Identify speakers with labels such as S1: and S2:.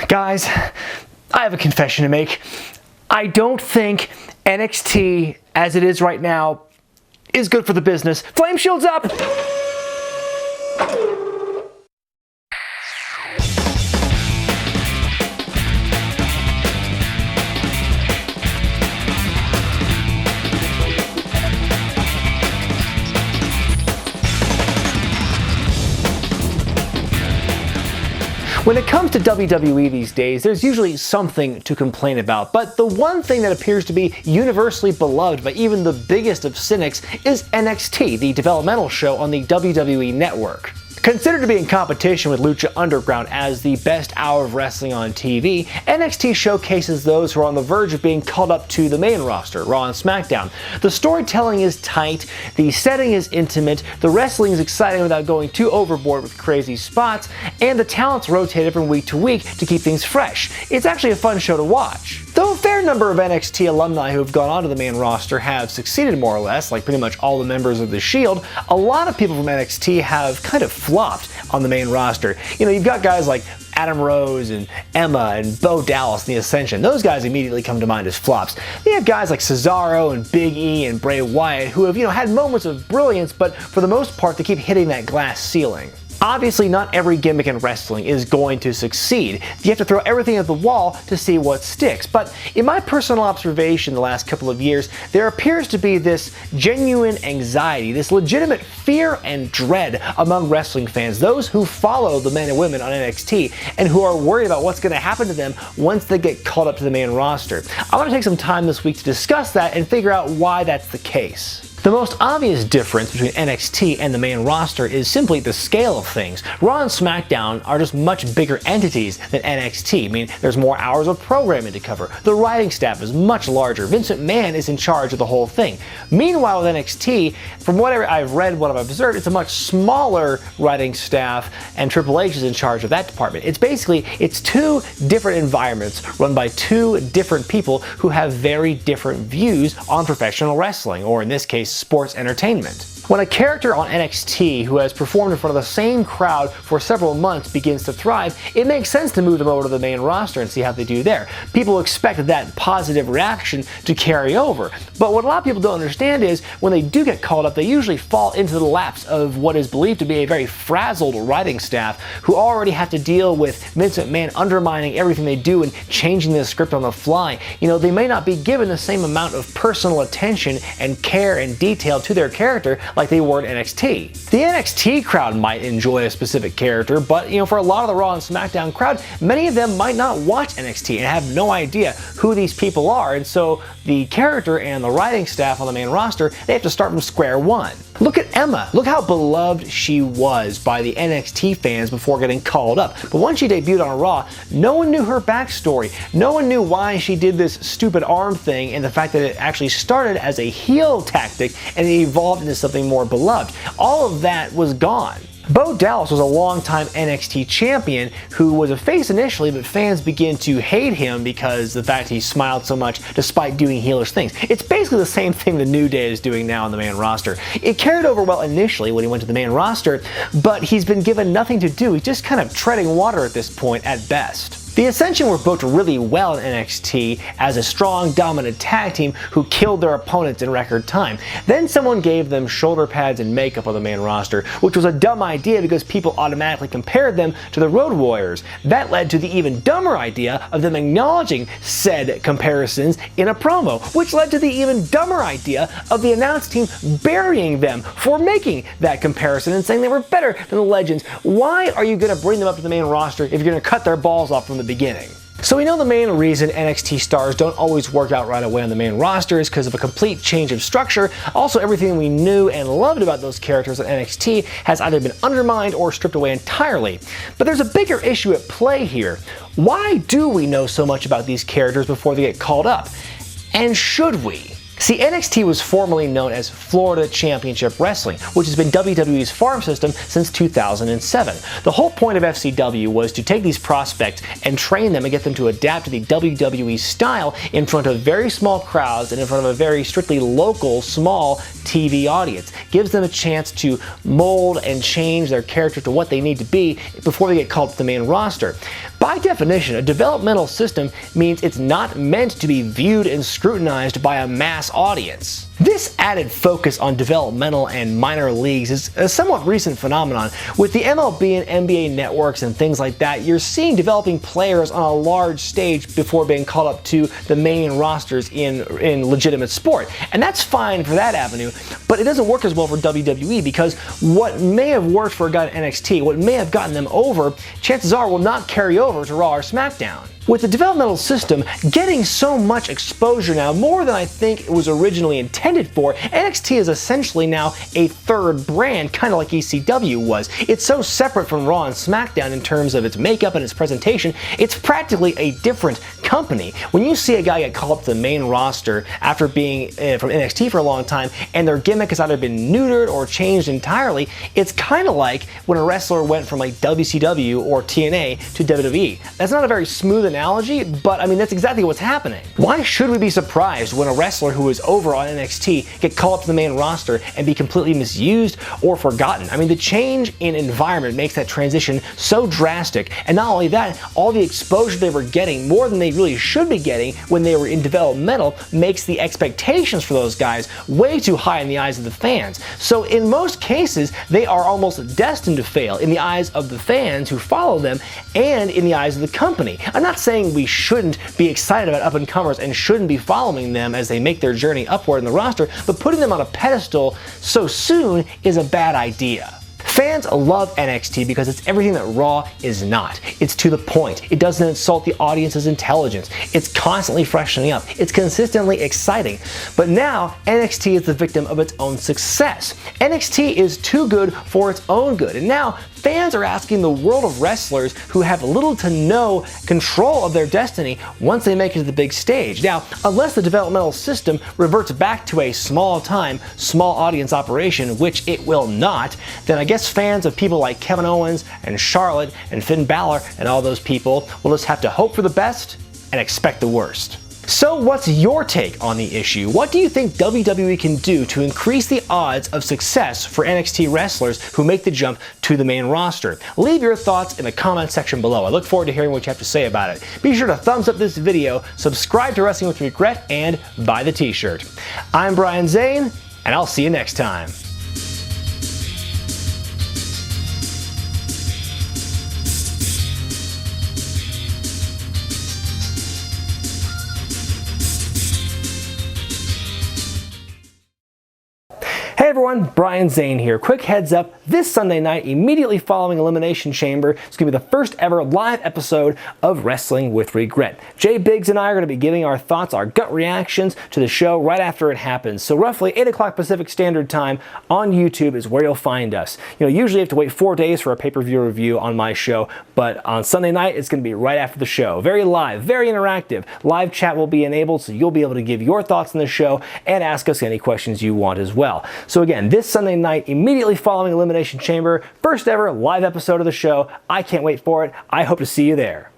S1: Guys, I have a confession to make. I don't think NXT, as it is right now, is good for the business. Flame shields up! When it comes to WWE these days, there's usually something to complain about, but the one thing that appears to be universally beloved by even the biggest of cynics is NXT, the developmental show on the WWE Network. Considered to be in competition with Lucha Underground as the best hour of wrestling on TV, NXT showcases those who are on the verge of being called up to the main roster, Raw and SmackDown. The storytelling is tight, the setting is intimate, the wrestling is exciting without going too overboard with crazy spots, and the talents rotate from week to week to keep things fresh. It's actually a fun show to watch. Though a fair number of NXT alumni who have gone onto the main roster have succeeded more or less, like pretty much all the members of the Shield, a lot of people from NXT have kind of flopped on the main roster. You know, you've got guys like Adam Rose and Emma and Bo Dallas in the Ascension. Those guys immediately come to mind as flops. You have guys like Cesaro and Big E and Bray Wyatt who have, had moments of brilliance, but for the most part they keep hitting that glass ceiling. Obviously, not every gimmick in wrestling is going to succeed. You have to throw everything at the wall to see what sticks. But in my personal observation the last couple of years, there appears to be this genuine anxiety, this legitimate fear and dread among wrestling fans, those who follow the men and women on NXT and who are worried about what's going to happen to them once they get called up to the main roster. I want to take some time this week to discuss that and figure out why that's the case. The most obvious difference between NXT and the main roster is simply the scale of things. Raw and SmackDown are just much bigger entities than NXT. I mean, there's more hours of programming to cover. The writing staff is much larger. Vince McMahon is in charge of the whole thing. Meanwhile, with NXT, from whatever I've read, what I've observed, it's a much smaller writing staff, and Triple H is in charge of that department. It's two different environments run by two different people who have very different views on professional wrestling, or in this case, sports entertainment. When a character on NXT who has performed in front of the same crowd for several months begins to thrive, it makes sense to move them over to the main roster and see how they do there. People expect that positive reaction to carry over. But what a lot of people don't understand is when they do get called up, they usually fall into the laps of what is believed to be a very frazzled writing staff who already have to deal with Vince McMahon undermining everything they do and changing the script on the fly. They may not be given the same amount of personal attention and care and detail to their character like they were in NXT. The NXT crowd might enjoy a specific character, but for a lot of the Raw and SmackDown crowd, many of them might not watch NXT and have no idea who these people are, and so the character and the writing staff on the main roster, they have to start from square one. Look at Emma. Look how beloved she was by the NXT fans before getting called up. But once she debuted on Raw, no one knew her backstory. No one knew why she did this stupid arm thing, and the fact that it actually started as a heel tactic and it evolved into something more beloved. All of that was gone. Bo Dallas was a longtime NXT champion who was a face initially, but fans began to hate him because the fact he smiled so much despite doing heelish things. It's basically the same thing the New Day is doing now on the main roster. It carried over well initially when he went to the main roster, but he's been given nothing to do. He's just kind of treading water at this point at best. The Ascension were booked really well in NXT as a strong, dominant tag team who killed their opponents in record time. Then someone gave them shoulder pads and makeup on the main roster, which was a dumb idea because people automatically compared them to the Road Warriors. That led to the even dumber idea of them acknowledging said comparisons in a promo, which led to the even dumber idea of the announce team burying them for making that comparison and saying they were better than the Legends. Why are you going to bring them up to the main roster if you're going to cut their balls off from the beginning? So we know the main reason NXT stars don't always work out right away on the main roster is because of a complete change of structure. Also, everything we knew and loved about those characters on NXT has either been undermined or stripped away entirely. But there's a bigger issue at play here. Why do we know so much about these characters before they get called up? And should we? See, NXT was formerly known as Florida Championship Wrestling, which has been WWE's farm system since 2007. The whole point of FCW was to take these prospects and train them and get them to adapt to the WWE style in front of very small crowds and in front of a very strictly local, small TV audience. Gives them a chance to mold and change their character to what they need to be before they get called to the main roster. By definition, a developmental system means it's not meant to be viewed and scrutinized by a mass audience. This added focus on developmental and minor leagues is a somewhat recent phenomenon. With the MLB and NBA networks and things like that, you're seeing developing players on a large stage before being called up to the main rosters in legitimate sport. And that's fine for that avenue, but it doesn't work as well for WWE, because what may have worked for a guy in NXT, what may have gotten them over, chances are will not carry over to Raw or SmackDown. With the developmental system getting so much exposure now, more than I think it was originally intended for, NXT is essentially now a third brand, kind of like ECW was. It's so separate from Raw and SmackDown in terms of its makeup and its presentation, it's practically a different company. When you see a guy get called up to the main roster after being from NXT for a long time, and their gimmick has either been neutered or changed entirely, it's kind of like when a wrestler went from like WCW or TNA to WWE. That's not a very smooth analogy, but I mean that's exactly what's happening. Why should we be surprised when a wrestler who is over on NXT get called up to the main roster and be completely misused or forgotten? I mean, the change in environment makes that transition so drastic, and not only that, all the exposure they were getting, more than they really should be getting when they were in developmental, makes the expectations for those guys way too high in the eyes of the fans. So in most cases, they are almost destined to fail in the eyes of the fans who follow them and in the eyes of the company. I'm not saying we shouldn't be excited about up-and-comers and shouldn't be following them as they make their journey upward in the roster, but putting them on a pedestal so soon is a bad idea. Fans love NXT because it's everything that Raw is not. It's to the point. It doesn't insult the audience's intelligence. It's constantly freshening up. It's consistently exciting. But now, NXT is the victim of its own success. NXT is too good for its own good. And now, fans are asking the world of wrestlers who have little to no control of their destiny once they make it to the big stage. Now, unless the developmental system reverts back to a small-time, small-audience operation, which it will not, then I guess fans of people like Kevin Owens and Charlotte and Finn Balor and all those people will just have to hope for the best and expect the worst. So what's your take on the issue? What do you think WWE can do to increase the odds of success for NXT wrestlers who make the jump to the main roster? Leave your thoughts in the comment section below. I look forward to hearing what you have to say about it. Be sure to thumbs up this video, subscribe to Wrestling with Regret, and buy the t-shirt. I'm Brian Zane, and I'll see you next time. Hey everyone, Brian Zane here. Quick heads up, this Sunday night, immediately following Elimination Chamber, it's going to be the first ever live episode of Wrestling with Regret. Jay Biggs and I are going to be giving our thoughts, our gut reactions to the show right after it happens. So roughly 8 o'clock Pacific Standard Time on YouTube is where you'll find us. You know, usually you have to wait 4 days for a pay-per-view review on my show, but on Sunday night, it's going to be right after the show. Very live, very interactive. Live chat will be enabled, so you'll be able to give your thoughts on the show and ask us any questions you want as well. So again, this Sunday night, immediately following Elimination Chamber, first ever live episode of the show. I can't wait for it. I hope to see you there.